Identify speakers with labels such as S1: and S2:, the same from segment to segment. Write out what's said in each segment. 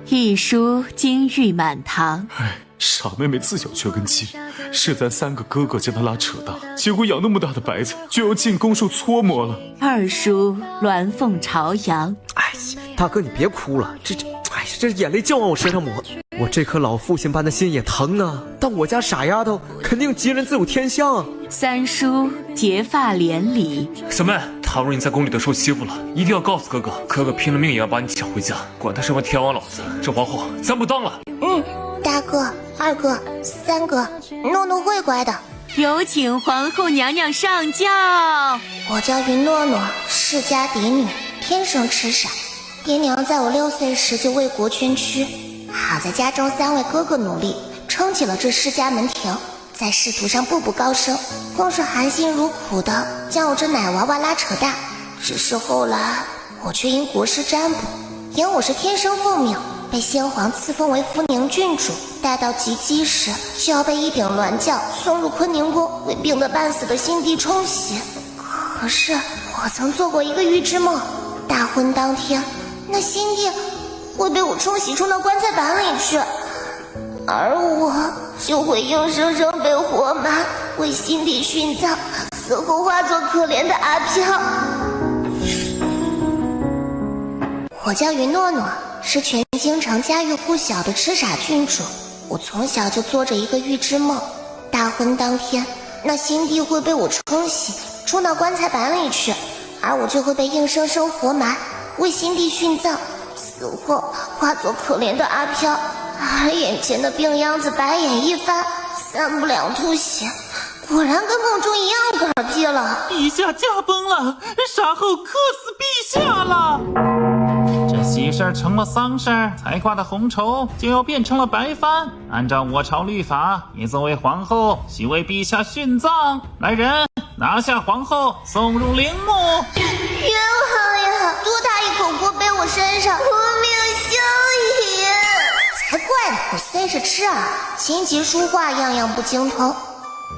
S1: 一书金玉满堂。
S2: 哎，傻妹妹自小缺根筋，是咱3个哥哥将她拉扯大，结果养那么大的白菜就要进宫受搓磨了。
S1: 二叔鸾凤朝阳。
S3: 哎呀，大哥你别哭了，这眼泪就往我身上抹，我这颗老父亲般的心也疼啊。但我家傻丫头肯定吉人自有天相啊。
S1: 三叔结发连理。
S4: 小妹，倘若你在宫里头受欺负了，一定要告诉哥哥，哥哥拼了命也要把你抢回家，管他什么天王老子，这皇后咱不当了。
S5: 大哥、二哥、三哥，诺诺会乖的。
S1: 有请皇后娘娘上轿。
S5: 我叫云诺诺，世家嫡女，天生痴傻。爹娘在我6岁时就为国捐躯，好在家中3位哥哥努力撑起了这世家门庭，在仕途上步步高升，更是含辛茹苦的将我这奶娃娃拉扯大。只是后来我却因国师占卜，言我是天生凤命，被先皇赐封为福宁郡主，待到及笄时就要被一顶銮轿送入坤宁宫，为病得半死的新帝冲洗。可是我曾做过一个预知梦，大婚当天那新帝会被我冲洗冲到棺材板里去，而我就会硬生生被活埋，为新帝殉葬，死后化作可怜的阿飘。我叫云诺诺，是全京城家喻户晓的痴傻郡主。我从小就做着一个预知梦，大婚当天那新帝会被我冲洗冲到棺材板里去，而我就会被硬生生活埋，为新帝殉葬，死后化作可怜的阿飘。而眼前的病秧子白眼一翻，3不2吐血，果然跟梦中一样嗝屁了。
S6: 陛下驾崩了，傻后克死陛下了。这喜事成了丧事，才挂的红绸就要变成了白帆。按照我朝律法，你作为皇后需为陛下殉葬。来人，拿下皇后，送入陵墓。
S5: 冤枉呀！多大一口锅背我身上，无命休矣！才怪呢！我虽是痴儿，琴棋书画样样不精通，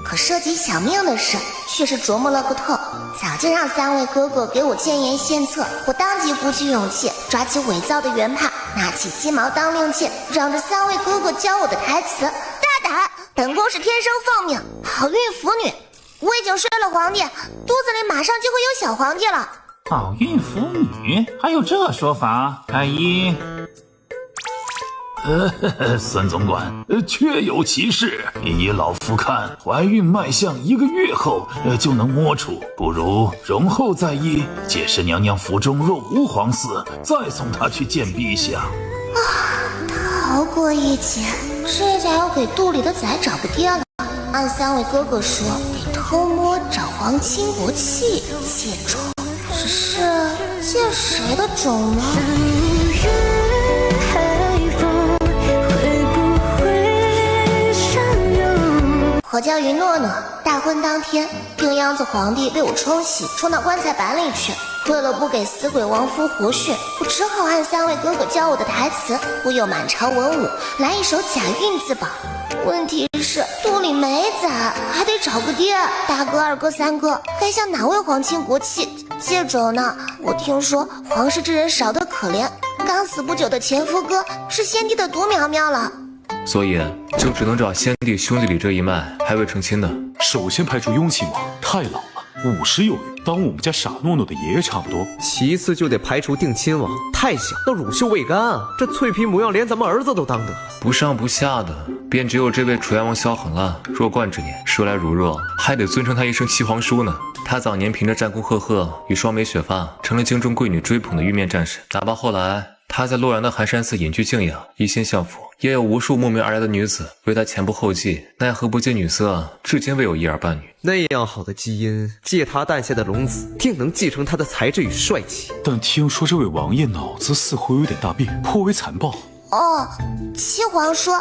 S5: 可涉及小命的事却是琢磨了个透。早就让3位哥哥给我建言献策，我当即鼓起勇气，抓起伪造的圆帕，拿起鸡毛当令箭，让这3位哥哥教我的台词：大胆！本宫是天生凤命，好运福女。我已经睡了皇帝，肚子里马上就会有小皇帝了。
S6: 好运福女，还有这说法？太医。
S7: 孙总管，确有其事。依老夫看，怀孕迈向1个月后就能摸出，不如容后再议。届时娘娘府中若无皇嗣，再送她去见陛下。
S5: 逃过一劫，这下要给肚里的崽找个爹了。按3位哥哥说，得偷摸找皇亲国戚借种，只是借谁的种呢？我叫云诺诺，大婚当天，病秧子皇帝被我冲洗冲到棺材板里去。为了不给死鬼亡夫活血，我只好按3位哥哥教我的台词，忽悠满朝文武来一手假孕自保。问题是肚里没崽，还得找个爹。大哥、二哥、三哥，该向哪位皇亲国戚借种呢？我听说皇室之人少得可怜，刚死不久的前夫哥是先帝的独苗苗了。
S4: 所以就只能找先帝兄弟里这一脉还未成亲的。
S2: 首先排除雍亲王，太老了，50有余，当我们家傻诺诺的爷爷差不多。
S3: 其次就得排除定亲王，太小，那乳臭未干啊，这脆皮模样连咱们儿子都当得。
S4: 不上不下的，便只有这位楚阳王萧恒了。弱冠之年，说来如若，还得尊称他一声七皇叔呢。他早年凭着战功赫赫与双眉雪发，成了京中贵女追捧的玉面战士。哪怕后来他在洛阳的寒山寺隐居静养，一心向佛，也有无数慕名而来的女子为他前仆后继，奈何不近女色，至今未有一儿半女。
S3: 那样好的基因，借他诞下的龙子，定能继承他的才智与帅气。
S2: 但听说这位王爷脑子似乎有点大病，颇为残暴。
S5: 哦，七皇叔，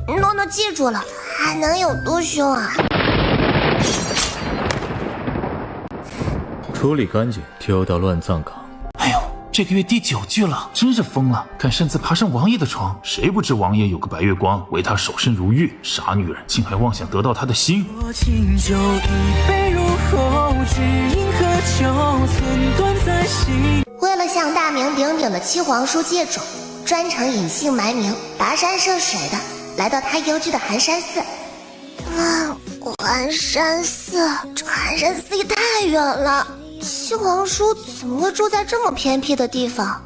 S5: 诺诺记住了，还能有多凶啊？
S8: 处理干净，丢到乱葬岗。
S6: 哎呦，这个月第9句了，真是疯了！敢擅自爬上王爷的床，谁不知王爷有个白月光，为他守身如玉？傻女人，竟还妄想得到他的心！
S9: 我敬酒一杯入喉，只因喝酒寸断
S5: 为了向大名鼎鼎的七皇叔借种，专程隐姓埋名、跋山涉水的来到他幽居的寒山寺。寒山寺，这寒山寺也太远了。七皇叔怎么会住在这么偏僻的地方？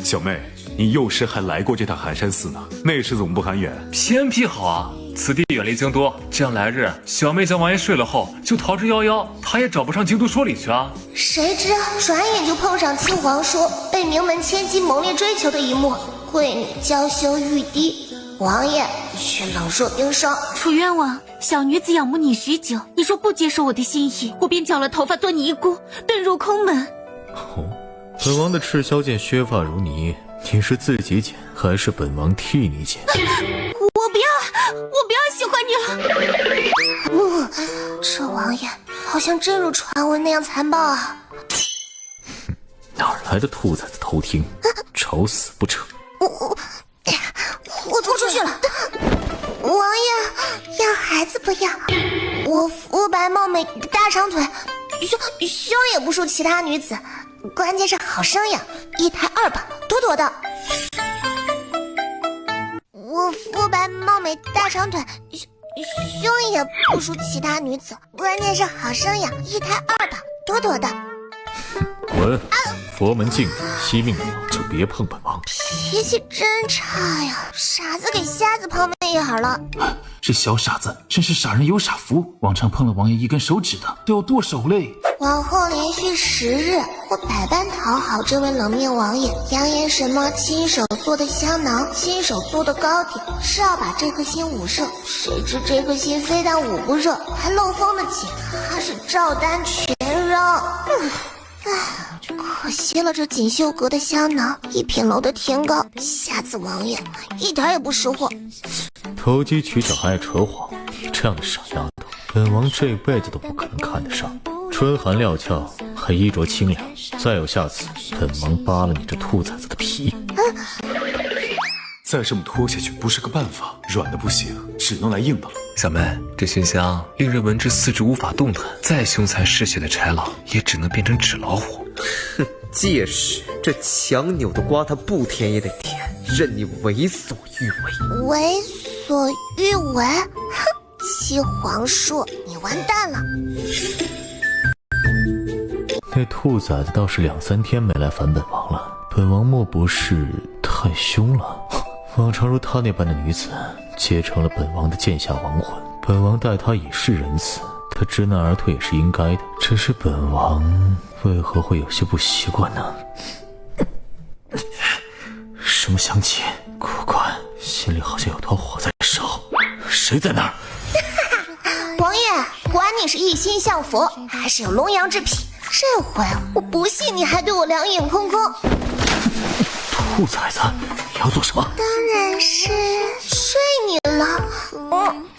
S2: 小妹，你幼时还来过这趟寒山寺呢，那时怎么不喊远？
S4: 偏僻好啊，此地远离京都，这样来日小妹将王爷睡了后就逃之夭夭，他也找不上京都说理去啊。
S5: 谁知转眼就碰上七皇叔被名门千金猛烈追求的一幕，贵女娇羞欲滴，王爷却冷若冰霜。
S1: 楚冤王，小女子仰慕你许久，你若不接受我的心意，我便绞了头发做尼姑，遁入空门。
S8: 哦，本王的赤霄剑削发如泥，你是自己剪还是本王替你剪？
S1: 我不要喜欢你了。
S5: 这王爷好像真如传闻那样残暴啊！
S8: 哪来的兔崽子偷听？找死不成？
S5: 我拖出去了。王爷要孩子不要？我肤白貌美大长腿，胸也不输其他女子，关键是好生养，一胎2把，妥妥的。我肤白貌美大长腿，胸也不输其他女子，关键是好生养，一胎2把，妥妥的。
S8: 滚！佛门禁止惜命了就别碰本王。
S5: 脾气真差呀，傻子给瞎子抛媚眼了。
S7: 是小傻子，真是傻人有傻福，往常碰了王爷一根手指的都要剁手嘞。
S5: 往后连续10日，我百般讨好这位冷面王爷，扬言什么亲手做的香囊，亲手做的糕点，是要把这颗心捂热。谁知这颗心非但捂不热，还漏风的紧，还是照单全扔。可惜了这锦绣阁的香囊，1品楼的天高，瞎子王爷一点也不识货。
S8: 投机取巧还爱扯谎，你这样的傻丫头，本王这辈子都不可能看得上。春寒料峭，还衣着清凉，再有下次，本王扒了你这兔崽子的皮。
S2: 再这么拖下去不是个办法，软的不行，只能来硬的了。
S4: 小妹，这熏香令人闻之四肢无法动弹，再凶残嗜血的豺狼也只能变成纸老虎。
S3: 哼，届时这强扭的瓜他不甜也得甜，任你为所欲为。
S5: 为所欲为？哼，七皇叔，你完蛋了。
S8: 那兔崽子倒是2、3天没来烦本王了，本王莫不是太凶了？往常如她那般的女子，皆成了本王的剑下亡魂。本王待她以示仁慈，她知难而退也是应该的。只是本王为何会有些不习惯呢？什么香气？古怪，心里好像有团火在烧。谁在那儿？
S5: 王爷，管你是一心向佛，还是有龙阳之癖，这回我不信你还对我两眼空空。
S8: 兔崽子，你要做什么？
S5: 当然是睡你了。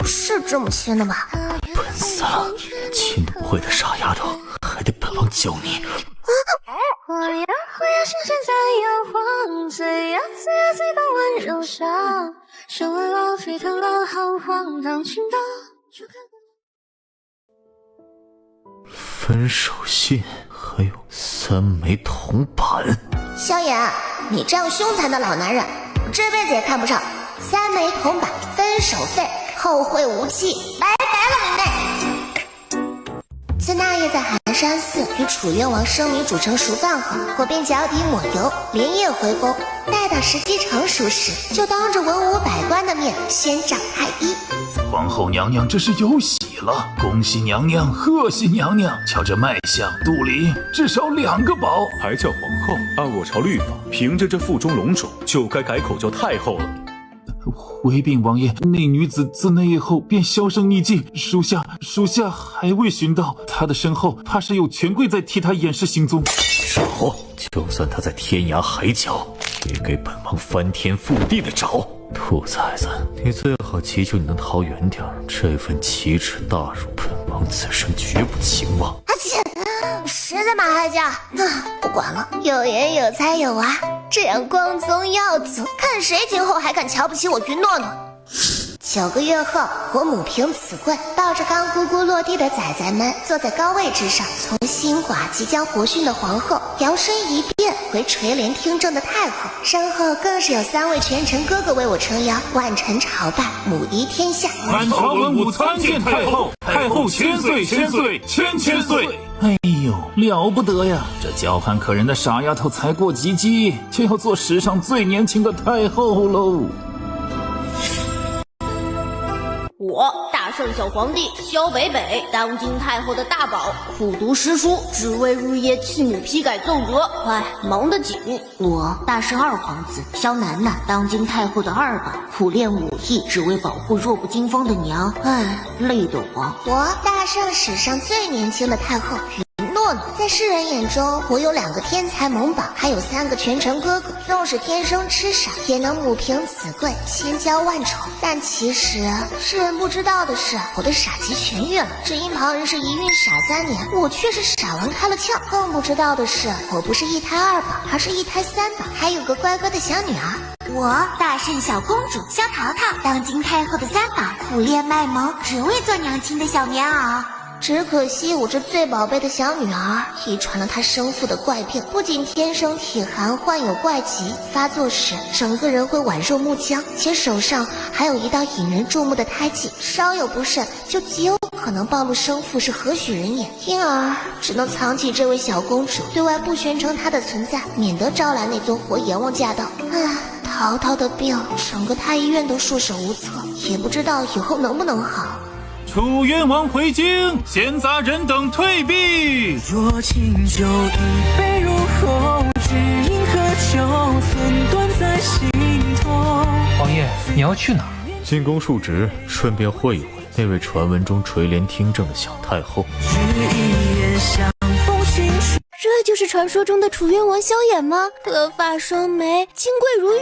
S5: 是这么亲的吧？
S8: 笨死了，亲都不会的傻丫头，还得本王教你。
S9: 我呀深深在摇晃，最呀最般温柔伤，受了沸腾了好荒唐情到。
S8: 分手信还有3枚铜板。
S5: 萧炎，你这样凶残的老男人，我这辈子也看不上。3枚铜板分手费，后会无期，拜拜了你妹！自那夜在寒山寺与楚渊王生米煮成熟饭后，我便脚底抹油，连夜回宫。待到时机成熟时，就当着文武百官的面宣掌太医。
S7: 皇后娘娘这是有喜了，恭喜娘娘，贺喜娘娘！瞧这脉象，肚里至少2个宝。
S2: 还叫皇后？按我朝律法，凭着这腹中龙种，就该改口叫太后了。
S7: 回禀王爷，那女子自那夜后便销声匿迹，属下还未寻到她的身后，怕是有权贵在替她掩饰行踪。
S8: 找，就算她在天涯海角，也给本王翻天覆地的找。兔崽子，你最好祈求你能逃远点，这份奇耻大辱，本王此生绝不轻忘。
S5: 阿切，谁在马害家？不管了，有颜有才有娃，这样光宗耀祖，看谁今后还敢瞧不起我云诺诺。9个月后，我母凭此贵，抱着刚咕咕落地的崽崽们，坐在高位之上，从新寡即将活训的皇后，摇身一变为垂帘听政的太后，身后更是有3位权臣哥哥为我撑腰，万臣朝拜，母仪天下。
S7: 满朝文武参见太后，太后千岁千岁千岁。
S6: 哎呦，了不得呀！这娇憨可人的傻丫头才过及笄，就要做史上最年轻的太后喽！
S10: 我大圣小皇帝萧北北，当今太后的大宝，苦读诗书，只为日夜替母批改奏折，唉，忙得紧。
S1: 我大圣二皇子萧楠楠，当今太后的二宝，苦练武艺，只为保护弱不禁风的娘，唉，累得慌。
S5: 我大圣史上最年轻的太后诺诺，在世人眼中，我有2个天才萌宝，还有3个权臣哥哥，纵使天生痴傻，也能母凭子贵，千娇万宠。但其实世人不知道的是，我的傻疾痊愈了，只因旁人是一孕傻3年，我却是傻完开了窍。更不知道的是，我不是1胎2宝，而是1胎3宝，还有个乖乖的小女儿。
S1: 我大圣小公主萧淘淘，当今太后的3宝，苦练卖萌，只为做娘亲的小棉袄。
S5: 只可惜我这最宝贝的小女儿遗传了她生父的怪病，不仅天生体寒，患有怪疾，发作时整个人会宛若木浆，且手上还有一道引人注目的胎记，稍有不慎就极有可能暴露生父是何许人也，因而只能藏起这位小公主，对外不宣称她的存在，免得招来那尊活阎王驾到。唉，淘淘的病，整个太医院都束手无策，也不知道以后能不能好。
S6: 楚冤王回京，闲杂人等退避。
S11: 若清酒一杯入喉，只因喝酒寸断在心头。
S12: 王爷，你要去哪儿？
S8: 进宫述职，顺便会一会那位传闻中垂帘听政的小太后。
S9: 这就是传说中的楚冤王萧衍吗？德发双眉，金贵如玉。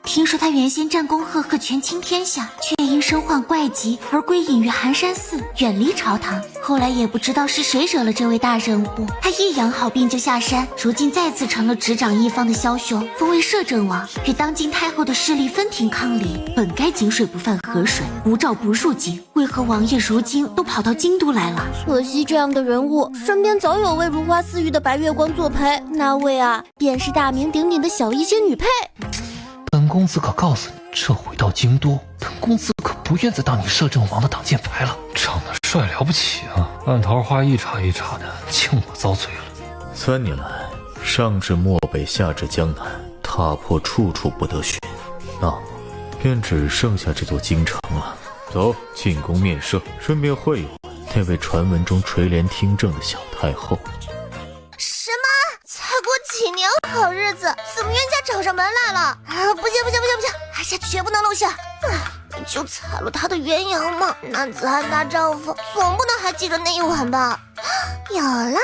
S1: 听说他原先战功赫赫，权倾天下，却因身患怪疾而归隐于寒山寺，远离朝堂。后来也不知道是谁惹了这位大人物，他一养好病就下山，如今再次成了执掌一方的枭雄，封为摄政王，与当今太后的势力分庭抗礼。本该井水不犯河水，无诏不入京，为何王爷如今都跑到京都来了？
S9: 可惜这样的人物身边早有位如花似玉的白月光作陪，那位啊，便是大名鼎鼎的小医仙女佩。
S12: 本公子可告诉你，这回到京都，本公子可不愿再当你摄政王的挡箭牌了。长得帅了不起啊，烂桃花一茬一茬的，请我遭罪了。
S8: 3年来，上至漠北，下至江南，踏破处处不得寻，那么便只剩下这座京城了。走，进宫面圣，顺便会一会那位传闻中垂帘听政的小太后。
S5: 什么？才过几年好日子，怎么冤家找上门来了？啊，不行，哀家绝不能露馅。就踩了他的鸳鸯嘛，男子汉大丈夫，总不能还记着那一晚吧？有了。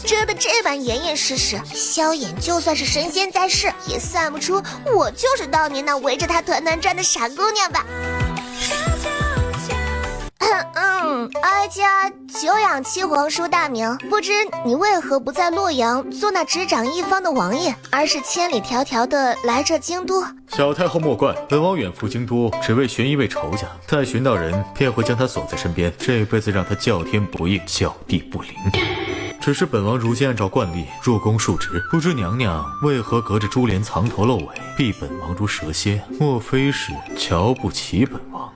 S5: 遮的这般严严实实，萧衍就算是神仙在世，也算不出我就是当年那围着他团团转的傻姑娘吧。哀家久仰七皇叔大名，不知你为何不在洛阳做那执掌一方的王爷，而是千里迢迢的来这京都？
S8: 小太后莫怪，本王远赴京都，只为寻一位仇家，待寻到人，便会将他锁在身边，这辈子让他叫天不应，叫地不灵。只是本王如今按照惯例入宫述职，不知娘娘为何隔着珠帘藏头露尾，避本王如蛇蝎？莫非是瞧不起本王？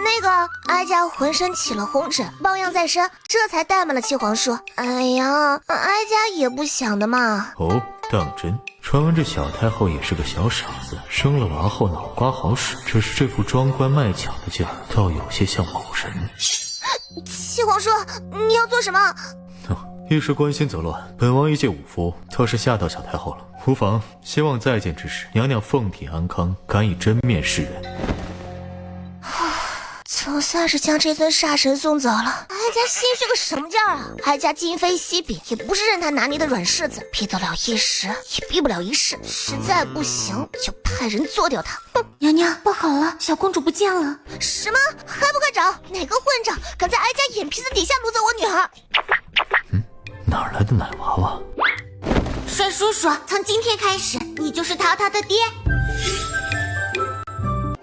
S5: 那个哀家浑身起了红疹，抱恙在身，这才怠慢了七皇叔。哎呀，哀家也不想的嘛。
S8: 哦，当真？传闻这小太后也是个小傻子，生了娃后脑瓜好使，只是这副装乖卖巧的劲儿，倒有些像某人。
S5: 七皇叔，你要做什么？
S8: 一时关心则乱，本王一介武夫，倒是吓到小太后了。无妨，希望再见之时，娘娘凤体安康，敢以真面示人。
S5: 总算是将这尊煞神送走了。哀家心虚个什么劲儿啊？哀家今非昔比，也不是任他拿捏的软柿子，逼得了一时，也逼不了一世。实在不行，就派人做掉他。哼！
S1: 娘娘，不好了，小公主不见了！
S5: 什么？还不快找！哪个混账敢在哀家眼皮子底下掳走我女儿？
S8: 哪儿来的奶娃娃？
S1: 帅叔叔，从今天开始，你就是淘淘的爹。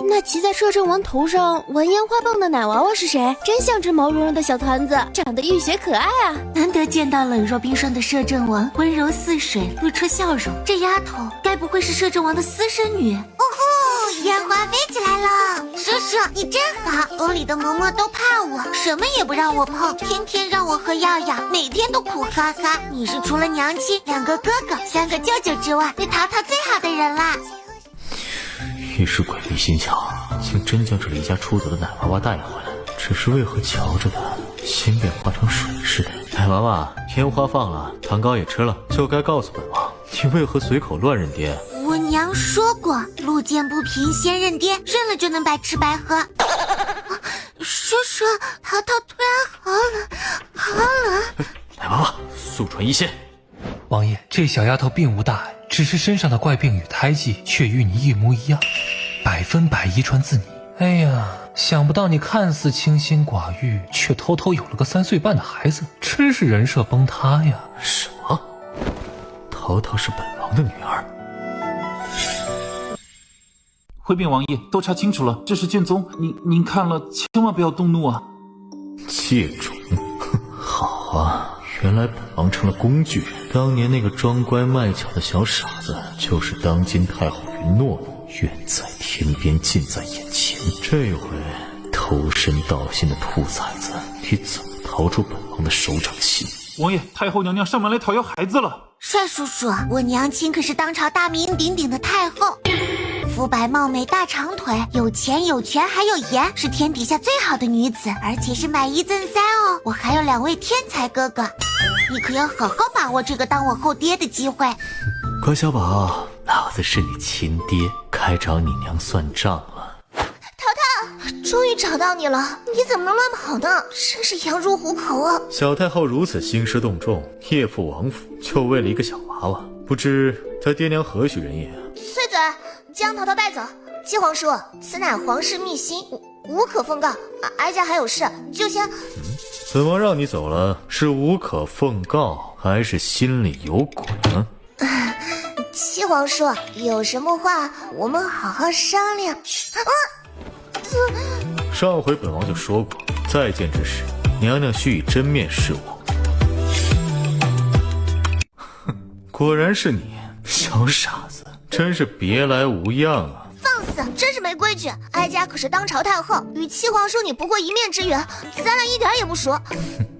S9: 那骑在摄政王头上玩烟花棒的奶娃娃是谁？真像只毛茸茸的小团子，长得浴血可爱啊！
S1: 难得见到冷若冰霜的摄政王，温柔似水，露出笑容。这丫头该不会是摄政王的私生女？
S5: 哦吼，烟花飞起来了！叔叔，你真好，宫里的嬷嬷都怕我，什么也不让我碰，天天让我喝药药，每天都苦哈哈。你是除了娘亲、2个哥哥、3个舅舅之外，对淘淘最好的人啦。
S8: 一时鬼迷心窍，竟真将这离家出走的奶娃娃带回来，只是为何瞧着他心变化成水似的？奶娃娃，烟花放了，糖糕也吃了，就该告诉本王，你为何随口乱认爹？
S5: 我娘说过，路见不平先认爹，认了就能白吃白喝。叔叔，淘淘突然好冷，好冷。
S8: 奶娃娃，速传医仙。
S12: 王爷，这小丫头并无大碍，只是身上的怪病与胎记却与你一模一样，100%遗传自你。哎呀，想不到你看似清心寡欲，却偷偷有了个3岁半的孩子，真是人设崩塌呀！
S8: 什么？淘淘是本王的女儿？
S6: 回禀王爷，都查清楚了，这是卷宗，您看了千万不要动怒啊！
S8: 借种，好啊。原来本王成了工具人，当年那个装乖卖巧的小傻子，就是当今太后云诺诺，远在天边，近在眼前。这回投身盗心的兔崽子，你怎么逃出本王的手掌心？
S6: 王爷，太后娘娘上门来讨要孩子了。
S5: 帅叔叔，我娘亲可是当朝大名鼎鼎的太后，肤白貌美，大长腿，有钱有权还有颜，是天底下最好的女子，而且是买1赠3哦。我还有2位天才哥哥，你可要好好把握这个当我后爹的机会。
S8: 乖小宝，老子是你亲爹，该找你娘算账了。
S5: 终于找到你了，你怎么能乱跑呢？真是羊入虎口啊！
S8: 小太后如此兴师动众，夜赴王府，就为了一个小娃娃，不知他爹娘何许人也？
S5: 碎嘴，将淘淘带走。七皇叔，此乃皇室秘辛，无可奉告。哀家还有事，就先……
S8: 本王让你走了，是无可奉告，还是心里有鬼呢？
S5: 七皇叔，有什么话我们好好商量。
S8: 上回本王就说过，再见之时，娘娘须以真面视我。哼，果然是你，小傻子，真是别来无恙啊！
S5: 放肆，真是没规矩！哀家可是当朝太后，与七皇叔你不过一面之缘，咱俩一点也不熟。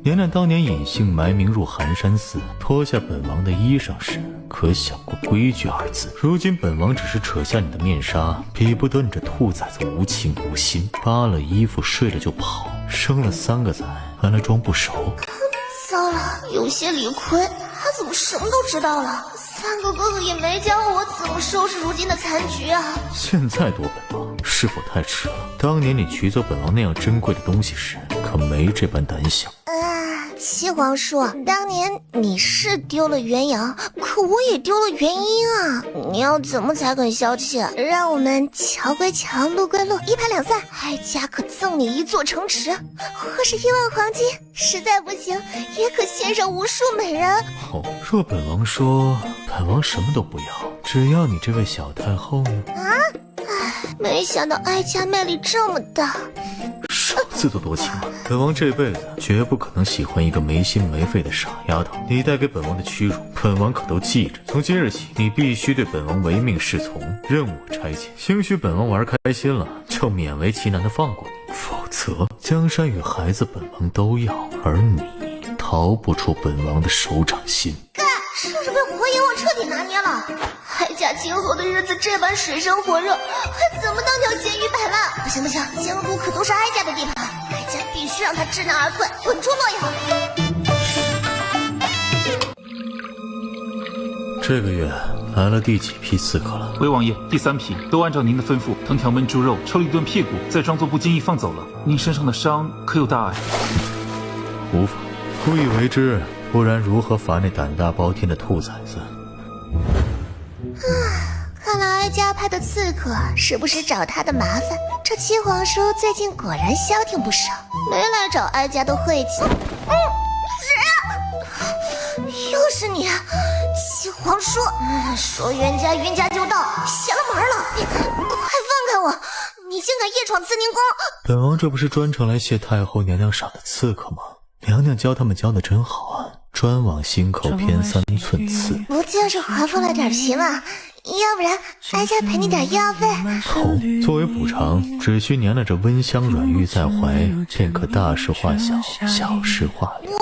S8: 娘娘当年隐姓埋名入寒山寺，脱下本王的衣裳时，可想过规矩二字？如今本王只是扯下你的面纱，比不得你这兔崽子无情无心，扒了衣服睡了就跑，生了3个崽，还来装不熟。
S5: 糟了，有些理亏，他怎么什么都知道了？3个哥哥也没教我怎么收拾如今的残局啊！
S8: 现在躲本王是否太迟了？当年你取走本王那样珍贵的东西时，可没这般胆小。
S5: 七皇叔，当年你是丢了元阳，可我也丢了元婴啊！你要怎么才肯消气？让我们桥归桥，路归路，一拍两散。哀家可赠你1座城池，或是1万黄金，实在不行，也可献上无数美人。
S8: 哦，若本王说，本王什么都不要，只要你这位小太后呢？
S5: 没想到哀家魅力这么大。
S8: 少自作多情了，本王这辈子绝不可能喜欢一个没心没肺的傻丫头。你带给本王的屈辱，本王可都记着。从今日起，你必须对本王唯命是从，任我差遣。兴许本王玩开心了，就勉为其难的放过你，否则江山与孩子本王都要，而你逃不出本王的手掌心。
S5: 是不是被火影我彻底拿捏了？哀家今后的日子这般水深火热，还怎么当条咸鱼摆烂？不行不行，江都可都是哀家的地盘，哀家必须让他知难而退，滚出洛
S8: 阳。这个月来了第几批刺客了？
S6: 回王爷，第3批，都按照您的吩咐，藤条焖猪肉，抽了一顿屁股，再装作不经意放走了。您身上的伤可有大碍？
S8: 无妨，故意为之，不然如何罚那胆大包天的兔崽子？
S5: 看来哀家派的刺客时不时找他的麻烦，这七皇叔最近果然消停不少，没来找哀家的晦气。谁啊？又是你，七皇叔！说冤家冤家就到，邪了门了！快放开我！你你竟敢夜闯慈宁宫！
S8: 本王这不是专程来谢太后娘娘赏的刺客吗？娘娘教他们教的真好啊，专往心口偏3寸刺。
S5: 不就是划破了点皮吗？要不然哀家赔你点医药费。
S8: 好，作为补偿，只需娘娘这温香软玉在怀，便可大事化小，小事化了。
S5: 喂，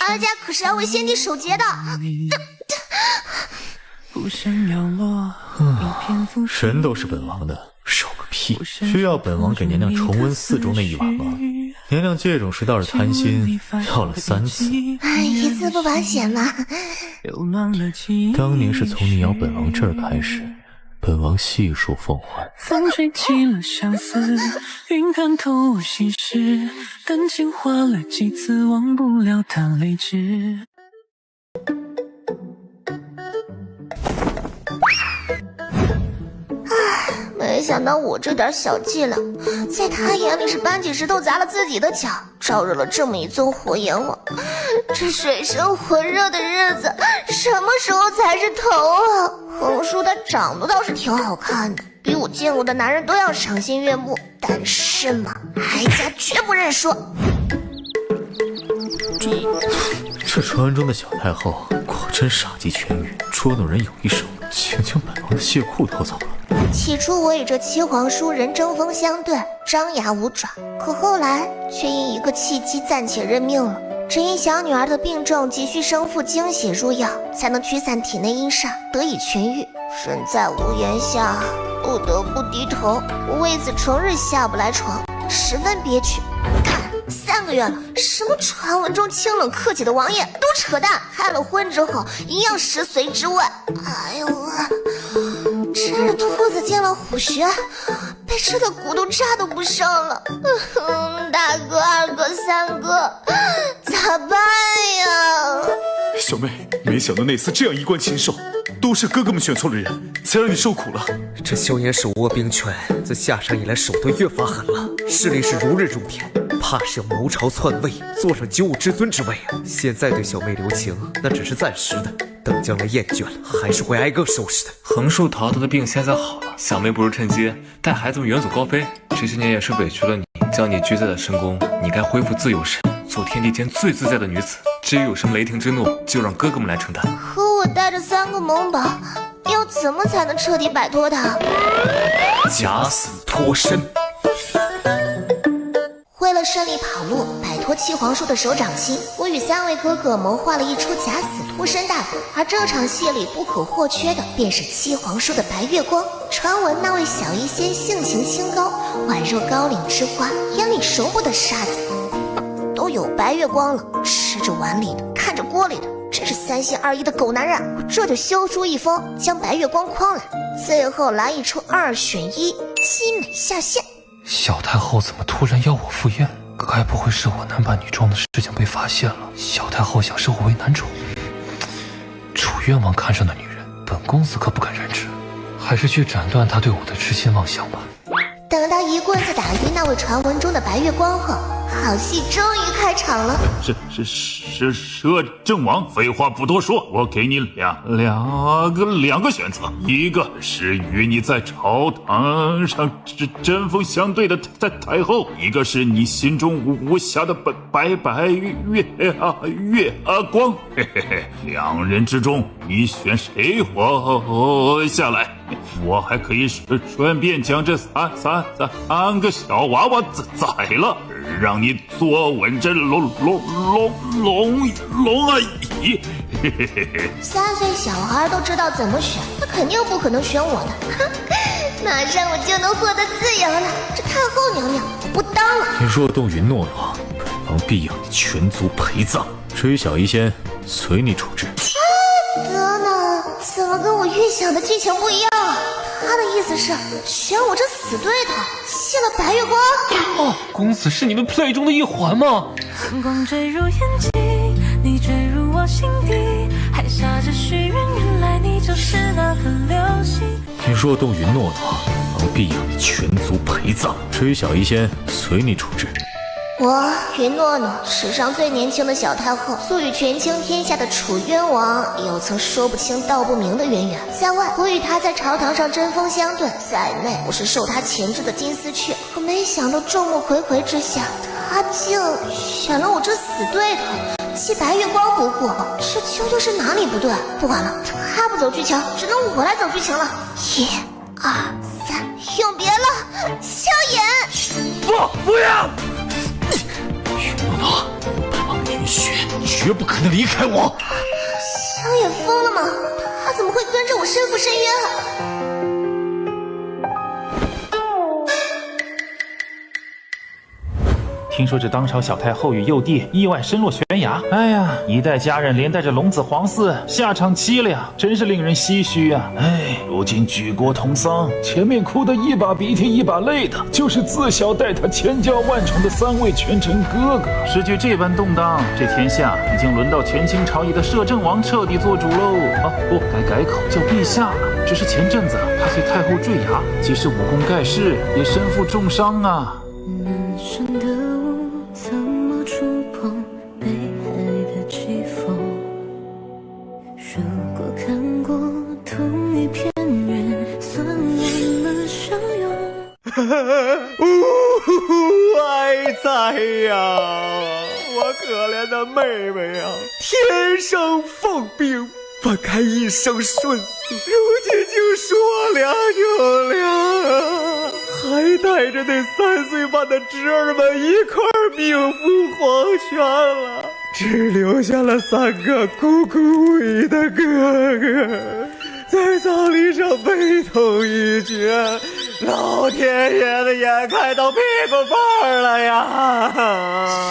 S5: 哀家可是要为先帝守节的。
S8: 人都是本王的，守个屁！需要本王给娘娘重温4中那一晚吗？娘娘这种事倒是贪心，要了3次，
S5: 一次不保险吗？
S8: 当年是从你咬本王这儿开始，本王细数奉还。
S11: 风吹起了相思，云看透我心事，感情花了几次，忘不了他泪痣。
S5: 没想到我这点小伎俩，在他眼里是搬起石头砸了自己的脚，招惹了这么一尊活阎王。这水深火热的日子，什么时候才是头啊？横叔他长得倒是挺好看的，比我见过的男人都要赏心悦目，但是嘛，哀家绝不认输。
S8: 这传闻中的小太后果真杀鸡全狱，捉弄人有一手，竟将本王的血裤偷走了。
S5: 起初我与这七皇叔人针锋相对，张牙舞爪，可后来却因一个契机暂且认命了。只因小女儿的病重，急需生父精血入药，才能驱散体内阴煞，得以痊愈。身在屋檐下，不得不低头，我为此成日下不来床，十分憋屈。看3个月了，什么传闻中清冷客气的王爷都扯淡，开了荤之后一样食髓知味。哎呦吃了兔子进了虎穴，被吃的骨头渣都不剩了。大哥、2哥、3哥，咋办呀？
S2: 小妹，没想到那次这样一贯禽兽，都是哥哥们选错了人，才让你受苦了。
S3: 这萧炎手握兵权，自下山以来手段越发狠了，势力是如日中天，怕是要谋朝篡位，坐上95之尊之位啊！现在对小妹留情，那只是暂时的，等将来厌倦了，还是会挨个收拾的。
S4: 横竖淘淘的病现在好了，小妹不如趁机带孩子们远走高飞。这些年也是委屈了你，将你拘在了深宫，你该恢复自由身，做天地间最自在的女子。至于有什么雷霆之怒，就让哥哥们来承担。
S5: 可我带着3个萌宝，要怎么才能彻底摆脱他？
S3: 假死脱身。
S5: 为了顺利跑路，摆脱七皇叔的手掌心，我与3位哥哥谋划了一出假死脱身大法。而这场戏里不可或缺的，便是七皇叔的白月光。传闻那位小医仙性情清高，宛若高岭之花，眼里熟不得沙子。都有白月光了，吃着碗里的，看着锅里的，真是3心2意的狗男人。我这就修书一封，将白月光诓来，最后来一出2选1，凄美下线。
S12: 小太后怎么突然要我赴宴？该不会是我男扮女装的事情被发现了？小太后想收我为男主？楚渊王看上的女人，本公子可不敢染指，还是去斩断他对我的痴心妄想吧。
S5: 等到一棍子打晕那位传闻中的白月光后，好戏终于开场了。
S7: 摄政王，废话不多说，我给你两个选择，一个是与你在朝堂上针锋相对的太后，一个是你心中无暇的白月光。嘿嘿嘿，2人之中你选谁活下来？我还可以顺便将这三个小娃娃宰了，让你坐稳这龙而已。
S5: 3岁小孩都知道怎么选，那肯定不可能选我的。马上我就能获得自由了，这太后娘娘我不当了。
S8: 你若动允诺，本王必要你全族陪葬。至于小医仙，随你处置。
S5: 得呢，怎么跟我预想的剧情不一样啊？他的意思是选我这死对头，谢了白月光。
S12: 哦，公子是你们 play 中的一环吗？
S9: 阳光坠入眼睛，你坠入我心底，还下着许愿，原来你就是那颗流星。
S8: 你若动允诺，本王必要你全族陪葬。至于小医仙，随你处置。
S5: 我云诺诺，史上最年轻的小太后，素与权倾天下的楚渊王有曾说不清道不明的渊源。在外，我与他在朝堂上针锋相对；在内，我是受他钳制的金丝雀。可没想到众目睽睽之下，他竟选了我这死对头，弃白月光不顾。这究竟是哪里不对？不管了，他不走剧情，只能我来走剧情了。1、2、3，永别了，萧衍！
S12: 不要！
S8: 云诺诺，本王允许，绝不可能离开我。
S5: 萧衍疯了吗？他怎么会跟着我身负深渊？
S6: 听说这当朝小太后与幼帝意外身落悬崖，哎呀，一代佳人连带着龙子皇嗣，下场凄凉，真是令人唏嘘啊！
S7: 哎，如今举国同丧，前面哭得一把鼻涕一把泪的，就是自小待他千娇万宠的3位权臣哥哥。
S6: 时局这般动荡，这天下已经轮到权倾朝野的摄政王彻底做主喽！啊，不该改口叫陛下了。只是前阵子他随太后坠崖，即使武功盖世，也身负重伤啊。
S9: 难深的雾怎么触碰北海的季风？如果看过同一片月，算我们相拥。
S3: 哀哉呀！我可怜的妹妹呀，天生凤病，本该一生顺遂，如今竟说凉就凉，还带着那3岁半的侄儿们一块命赴黄泉了，只留下了3个孤孤无依的哥哥，在葬礼上悲痛欲绝，老天爷的眼看到屁股缝了呀！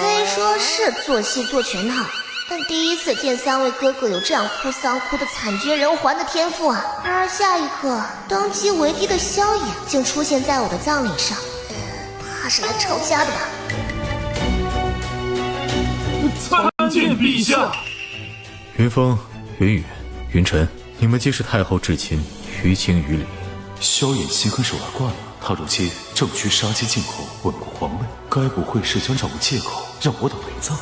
S5: 虽说是做戏做全套，但第一次见3位哥哥有这样哭丧哭得惨绝人寰的天赋啊！而下一刻，登基为帝的萧衍竟出现在我的葬礼上，怕是来抄家的吧？
S7: 参见陛下。
S8: 云峰、云雨、云晨，你们既是太后至亲，于情于理。
S2: 萧衍心狠手辣惯了，他如今正需杀鸡儆猴，稳固皇位，该不会是想找个借口让我等陪葬？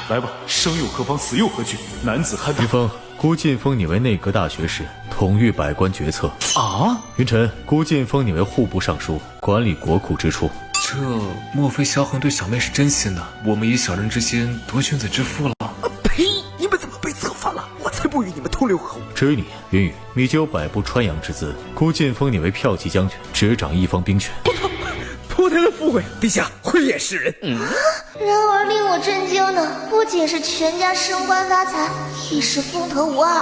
S2: 来吧，生又何妨，死又何惧？男子汉大。
S8: 云峰，孤晋封你为内阁大学士，统御百官决策。
S2: 啊！
S8: 云晨，孤晋封你为户部尚书，管理国库支出。
S4: 这莫非萧恒对小妹是真心的？我们以小人之心夺君子之腹了？
S3: 呸！你们怎么被策反了？我才不与你们同流合污。
S8: 至于你，云雨，你就有百步穿杨之姿。孤晋封你为骠骑将军，执掌一方兵权。
S3: 铺天的富贵，陛下慧眼识人。
S5: 然而令我震惊的不仅是全家升官发财，一时风头无二，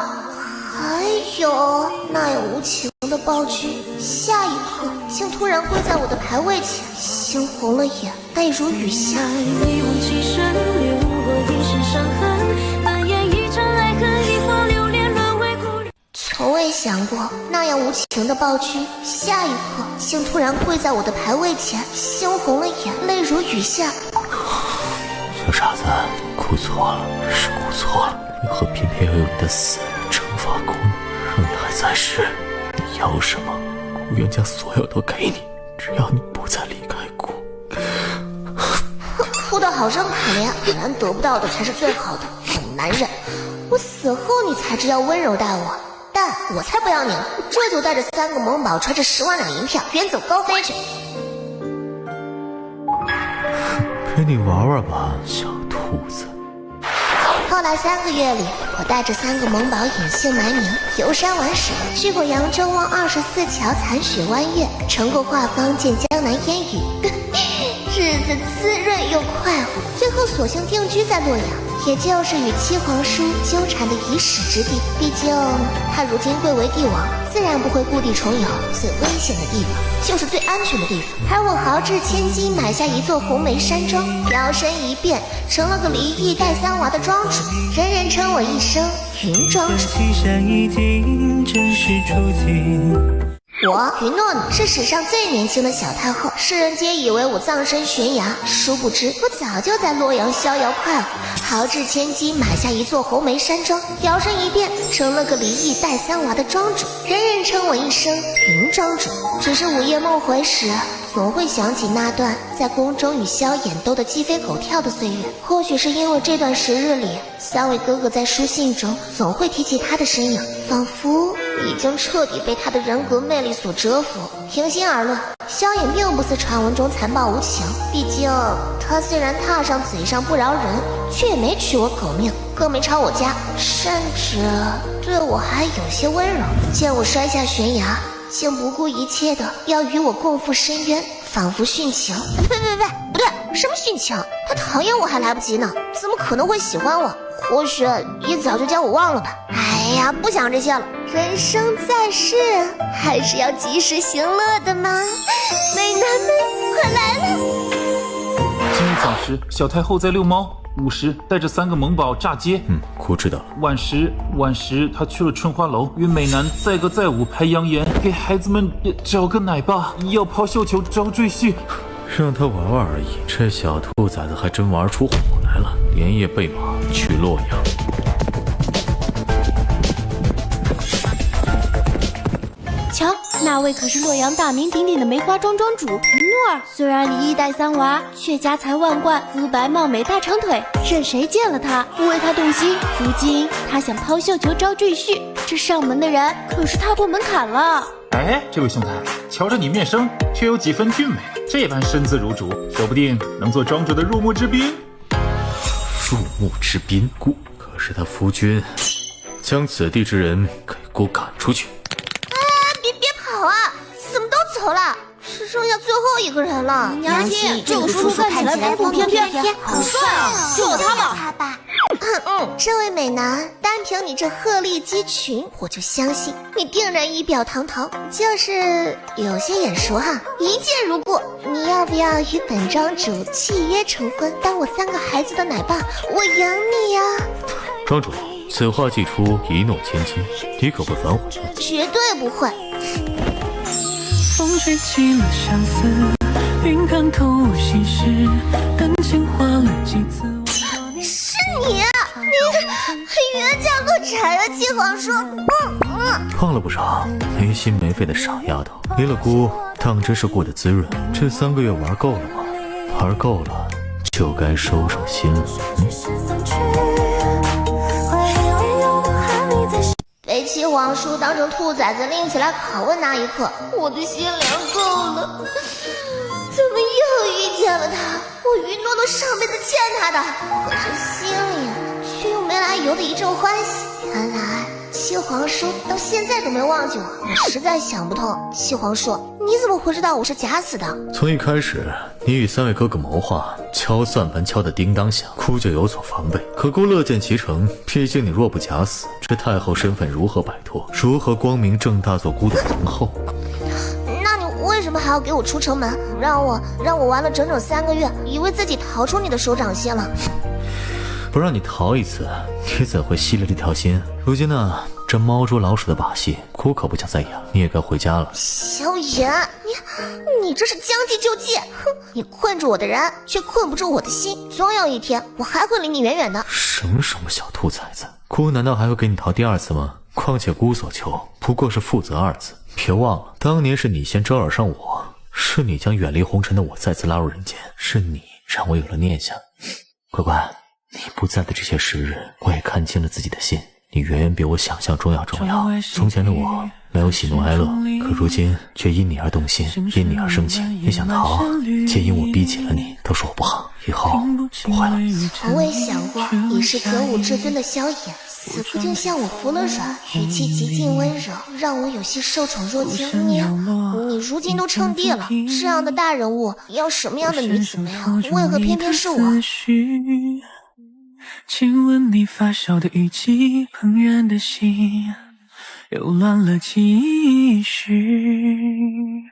S5: 还有那样无情的暴君，下一刻竟突然跪在我的牌位前，猩红了眼，泪如雨下。
S9: 一往情深，流过一身伤痕，难言一场爱恨，一花流连，沦为故人。
S5: 从未想过那样无情的暴君，下一刻竟突然跪在我的牌位前，猩红了眼，泪如雨下。
S8: 小傻子，哭错了，是哭错了。为何偏偏要用你的死惩罚孤女？若你还在世，你要什么，孤愿将所有都给你，只要你不再离开孤。
S5: 哭得好生可怜，果然得不到的才是最好的。好男人，我死后你才知要温柔待我，但我才不要你了，这就带着3个萌宝，揣着10万两银票远走高飞去。
S8: 陪你玩玩吧，小兔子。
S5: 后来3个月里，我带着3个萌宝隐姓埋名，游山玩水，去过扬州湾24桥残雪弯月，乘过画舫见江南烟雨，日子滋润又快活。最后索性定居在洛阳，也就是与七皇叔纠缠的遗矢之地。毕竟他如今贵为帝王，自然不会故地重游，最危险的地方就是最安全的地方。而我豪掷千金买下一座红梅山庄，摇身一变成了个离异带3娃的庄主，人人称我一声云庄主。我云诺诺是史上最年轻的小太后，世人皆以为我葬身悬崖，殊不知我早就在洛阳逍遥快活，豪掷千金买下一座红梅山庄，摇身一变成了个离异带3娃的庄主，人人称我一声云庄主。只是午夜梦回时，总会想起那段在宫中与萧衍斗得鸡飞狗跳的岁月。或许是因为这段时日里，三位哥哥在书信中总会提起他的身影，仿佛已经彻底被他的人格魅力所折服。平心而论，萧衍并不似传闻中残暴无情，毕竟他虽然踏上嘴上不饶人，却也没取我狗命，更没抄我家，甚至对我还有些温柔。见我摔下悬崖，竟不顾一切的要与我共赴深渊，仿佛殉情。不对，什么殉情？他讨厌我还来不及呢，怎么可能会喜欢我？或许也早就将我忘了吧。哎呀，不想这些了，人生在世还是要及时行乐的嘛。美男们快来了！
S6: 今日早时，小太后在遛猫。午时，带着3个萌宝炸街。
S2: 姑知道了。
S6: 晚时，她去了春花楼，与美男载歌载舞，还扬言给孩子们找个奶爸，要抛绣球招赘婿。
S2: 让他玩玩而已，这小兔崽子还真玩出火来了，连夜备马去洛阳。
S10: 瞧，那位可是洛阳大名鼎鼎的梅花庄庄主云诺儿。虽然离1代3娃，却家财万贯，肤白貌美，大长腿，任谁见了他不为他动心。如今他想抛绣球招赘婿，这上门的人可是踏破门槛了。
S6: 哎，这位兄台，瞧着你面生，却有几分俊美，这般身姿如竹，说不定能做庄主的入幕之宾。
S2: 入幕之宾，姑可是他夫君，将此地之人给姑赶出去。
S5: 别跑啊！怎么都走了？只剩下最后一个人了。
S10: 娘亲，这个叔叔看起来风度翩翩，好帅啊！就有他吧。
S5: 这位美男，单凭你这鹤立鸡群，我就相信你定然仪表堂堂，就是有些眼熟哈。一见如故，你要不要与本庄主契约成婚，当我3个孩子的奶爸？我养你呀！
S2: 庄主，此话既出，一诺千金，你可会反悔？
S5: 绝对不会。
S11: 风吹起了相思，云看透心事，感情花了几次。
S5: 是你原价落柴了，七皇叔。
S2: 胖了不少，没心没肺的傻丫头，离了姑当真是过得滋润。这3个月玩够了吗？玩够了就该收收心了。
S5: 被七皇叔当成兔崽子拎起来拷问那一刻，我的心凉够了。怎么又遇见了他？我云诺诺上辈子欠他的，可是心里却又没来由的一阵欢喜。原来七皇叔到现在都没忘记我，我实在想不通。七皇叔，你怎么会知道我是假死的？
S2: 从一开始，你与3位哥哥谋划，敲算盘敲得叮当响，姑就有所防备。可姑乐见其成，毕竟你若不假死，这太后身份如何摆脱？如何光明正大做姑的皇后？
S5: 为什么还要给我出城门？让我玩了整整3个月，以为自己逃出你的手掌心了。
S2: 不让你逃一次，你怎会息了这条心？如今呢，这猫捉老鼠的把戏，姑可不想再演，你也该回家了。
S5: 萧炎，你这是将计就计！哼，你困住我的人，却困不住我的心，总有一天我还会离你远远的。
S2: 什么小兔崽子，姑难道还会给你逃第2次吗？况且姑所求不过是负责2字。别忘了，当年是你先招惹上我，是你将远离红尘的我再次拉入人间，是你让我有了念想。乖乖，你不在的这些时日，我也看清了自己的心，你远远比我想象中要重要。从前的我没有喜怒哀乐，可如今却因你而动心，因你而生情。你想逃，皆因我逼起了你，都是我不好，以后不会了。
S5: 从未想过你是择吾至尊的萧衍，此刻竟向我服了软，语气极尽温柔，让我有些受宠若惊。你如今都称帝了，这样的大人物，要什么样的女子没有？为何偏偏是我？
S11: 亲吻你发烧的语气，怦然的心又乱了几许。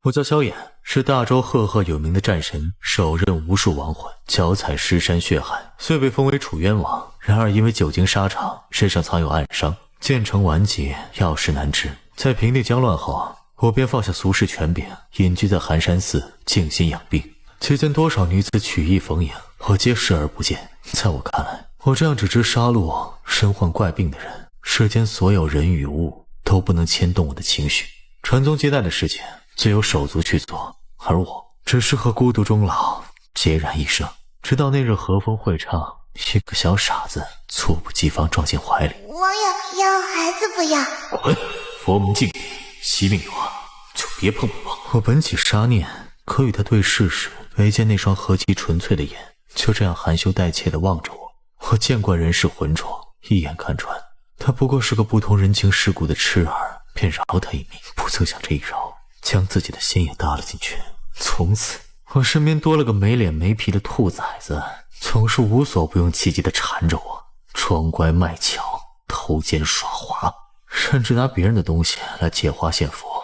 S2: 我叫萧衍，是大周赫赫有名的战神，手刃无数亡魂，脚踩尸山血海，虽被封为楚渊王，然而因为久经沙场，身上藏有暗伤，建成顽疾，药石难治。在平定江乱后，我便放下俗世权柄，隐居在寒山寺静心养病。期间多少女子曲意逢迎，我皆视而不见。在我看来，我这样只知杀戮、身患怪病的人，世间所有人与物都不能牵动我的情绪。传宗接代的事情皆由手足去做，而我只是和孤独终老，孑然一生。直到那日和风会唱，一个小傻子猝不及防撞进怀里。
S5: 王爷要孩子不要？
S2: 滚！佛门禁语，惜命的话就别碰我。我本起杀念，可与他对视时，唯见那双何其纯粹的眼，就这样含羞带怯地望着我。我见惯人世浑浊，一眼看穿，他不过是个不通人情世故的痴儿，便饶他一命。不曾想这一饶，将自己的心也搭了进去。从此我身边多了个没脸没皮的兔崽子，总是无所不用其极地缠着我，装乖卖巧，偷奸耍滑，甚至拿别人的东西来借花献佛。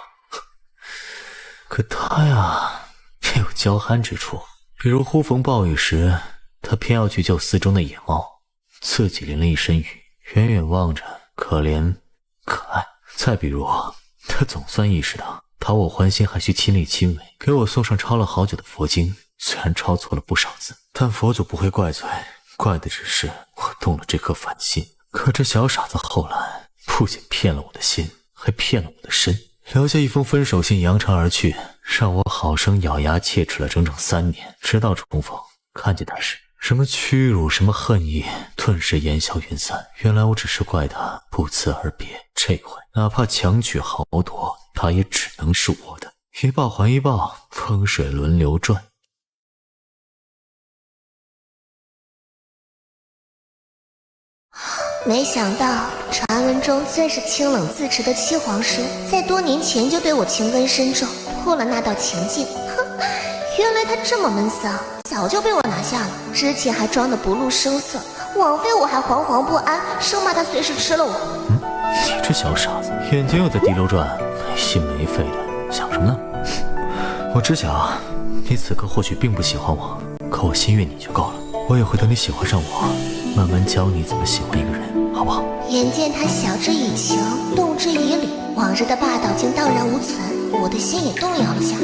S2: 可他呀，也有娇憨之处，比如忽逢暴雨时，他偏要去救寺中的野猫，自己淋了一身雨，远远望着可怜可爱。再比如他总算意识到讨我欢心还需亲力亲为，给我送上抄了好久的佛经，虽然抄错了不少字，但佛祖不会怪罪，怪的只是我动了这颗凡心。可这小傻子后来不仅骗了我的心，还骗了我的身，留下一封分手信扬长而去，让我好生咬牙切齿了整整3年。直到重逢看见他时，什么屈辱什么恨意顿时烟消云散。原来我只是怪他不辞而别，这回哪怕强取豪夺，他也只能是我的。一报还一报，风水轮流转。
S5: 没想到传闻中最是清冷自持的七皇叔，在多年前就对我情根深重，破了那道情禁。哼，原来他这么闷骚，早就被我拿下了。之前还装得不露声色，枉费我还惶惶不安，生怕他随时吃了我。
S2: 你这小傻子，眼睛又在地溜转，没心没肺的，想什么呢？我知晓你此刻或许并不喜欢我，可我心悦你就够了。我也会等你喜欢上我，慢慢教你怎么喜欢一个人，好不好？
S5: 眼见他晓之以情，动之以理，往日的霸道竟荡然无存，我的心也动摇了下。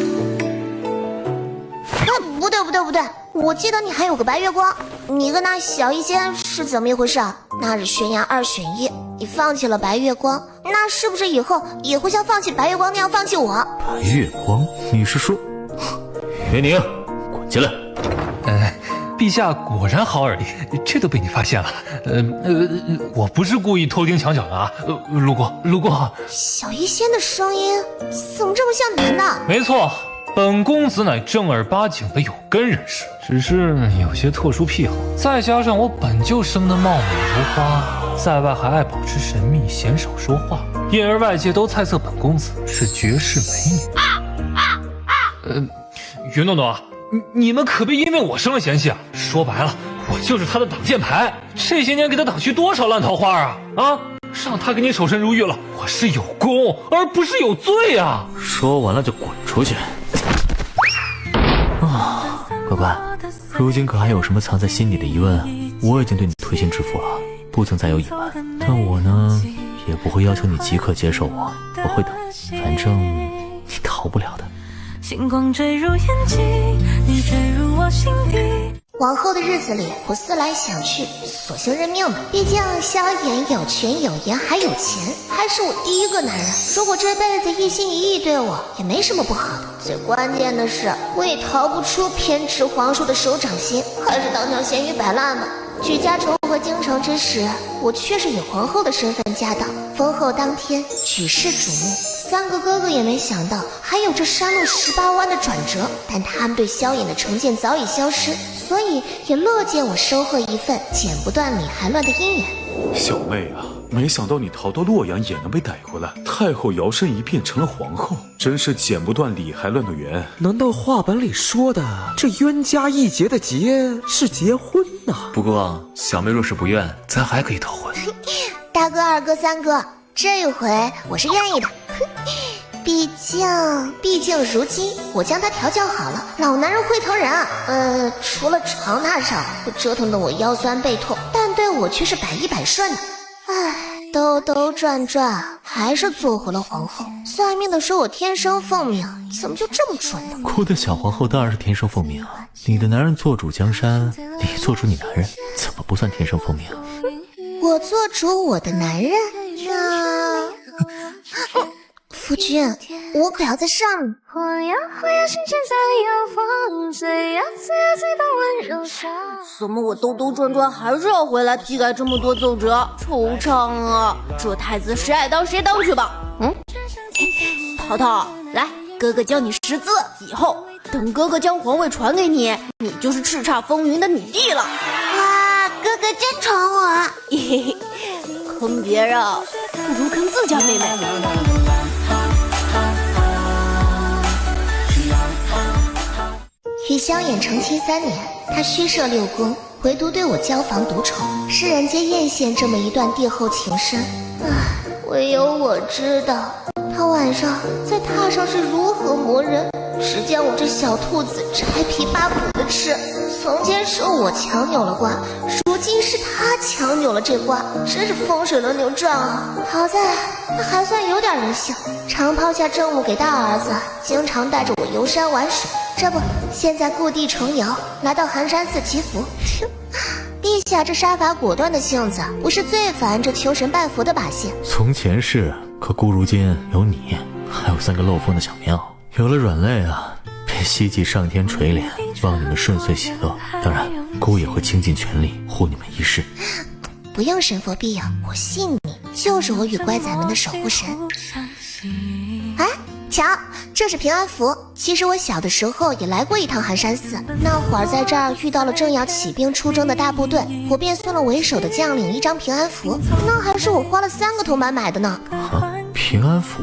S5: 不对，我记得你还有个白月光，你跟那小医仙是怎么一回事啊？那日悬崖2选1，你放弃了白月光，那是不是以后也会像放弃白月光那样放弃我？
S2: 白月光？你是说月宁，滚进来！
S12: 陛下果然好耳力，这都被你发现了。我不是故意偷听墙角的啊，路过。
S5: 小医仙的声音怎么这么像男的？
S12: 没错，本公子乃正儿八经的有根人士，只是有些特殊癖好，再加上我本就生得貌美如花，在外还爱保持神秘，鲜少说话，因而外界都猜测本公子是绝世美女。云诺诺，你们可别因为我生了嫌隙啊！说白了，我就是他的挡箭牌，这些年给他挡去多少烂桃花啊！让他给你守身如玉了，我是有功而不是有罪啊！
S2: 说完了就滚出去！乖乖，如今可还有什么藏在心底的疑问？我已经对你推心置腹了，不曾再有隐瞒。但我呢，也不会要求你即刻接受我，我会等，反正你逃不了的。
S9: 星光坠入眼睛，你坠入我心底。
S5: 往后的日子里，我思来想去，索性认命吧。毕竟萧炎有权有颜还有钱，还是我第一个男人。如果这辈子一心一意对我，也没什么不好的。最关键的是，我也逃不出偏执皇叔的手掌心，还是当条咸鱼摆烂吧。举家重回京城之时，我却是以皇后的身份驾到。封后当天，举世瞩目，3个哥哥也没想到还有这山路18弯的转折，但他们对萧衍的成见早已消失，所以也乐见我收获一份剪不断理还乱的姻缘。
S13: 小妹啊，没想到你逃到洛阳也能被逮回来，太后摇身一变成了皇后，真是剪不断理还乱的缘。
S3: 难道话本里说的这冤家义结的结是结婚呢？
S4: 不过小妹若是不愿，咱还可以逃婚。
S5: 大哥、二哥、三哥，这一回我是愿意的。毕竟如今我将他调教好了，老男人会疼人啊。除了床榻上会折腾得我腰酸背痛，但对我却是百依百顺的。兜兜转转还是做回了皇后。算命的说我天生凤鸣，怎么就这么准呢？
S2: 哭的小皇后当然是天生凤鸣啊！你的男人做主江山，你做主你男人，怎么不算天生凤鸣啊？
S5: 我做主我的男人，那夫君，我可要在上呢。
S10: 怎么我兜兜转转还是要回来批改这么多奏折？惆怅啊！这太子谁爱当谁当去吧。淘淘，来，哥哥教你识字，以后等哥哥将皇位传给你，你就是叱咤风云的女帝了。
S5: 哇，哥哥真宠我！
S10: 嘿嘿嘿，坑别人不如坑自家妹妹。
S5: 与萧衍成亲3年，他虚设6宫，唯独对我交防独宠，世人皆艳羡这么一段帝后情深。唯有我知道，他晚上在榻上是如何磨人，只见我这小兔子柴皮扒骨的吃。从前是我强扭了瓜，如今是他强扭了这瓜，真是风水轮流转啊！好在他还算有点人性，常抛下政务给大儿子，经常带着我游山玩水。这不，现在故地重游，来到寒山寺祈福。陛下这杀伐果断的性子，不是最烦这求神拜佛的把戏。
S2: 从前是，可姑如今有你，还有3个漏风的小棉袄，有了软肋啊，便希冀上天垂怜，望你们顺遂喜乐。当然，姑也会倾尽全力护你们一世。
S5: 不用神佛庇佑，我信你，就是我与乖仔们的守护神。哎，瞧，这是平安符。其实我小的时候也来过一趟寒山寺，那会儿在这儿遇到了正要起兵出征的大部队，我便送了为首的将领一张平安符，那还是我花了3个铜板买的呢。
S2: 啊，平安符？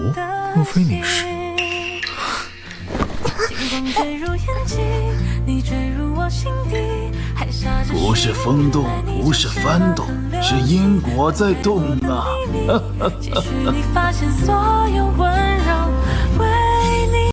S2: 莫非你是？
S7: 不是风动，不是幡动，是因果在动啊！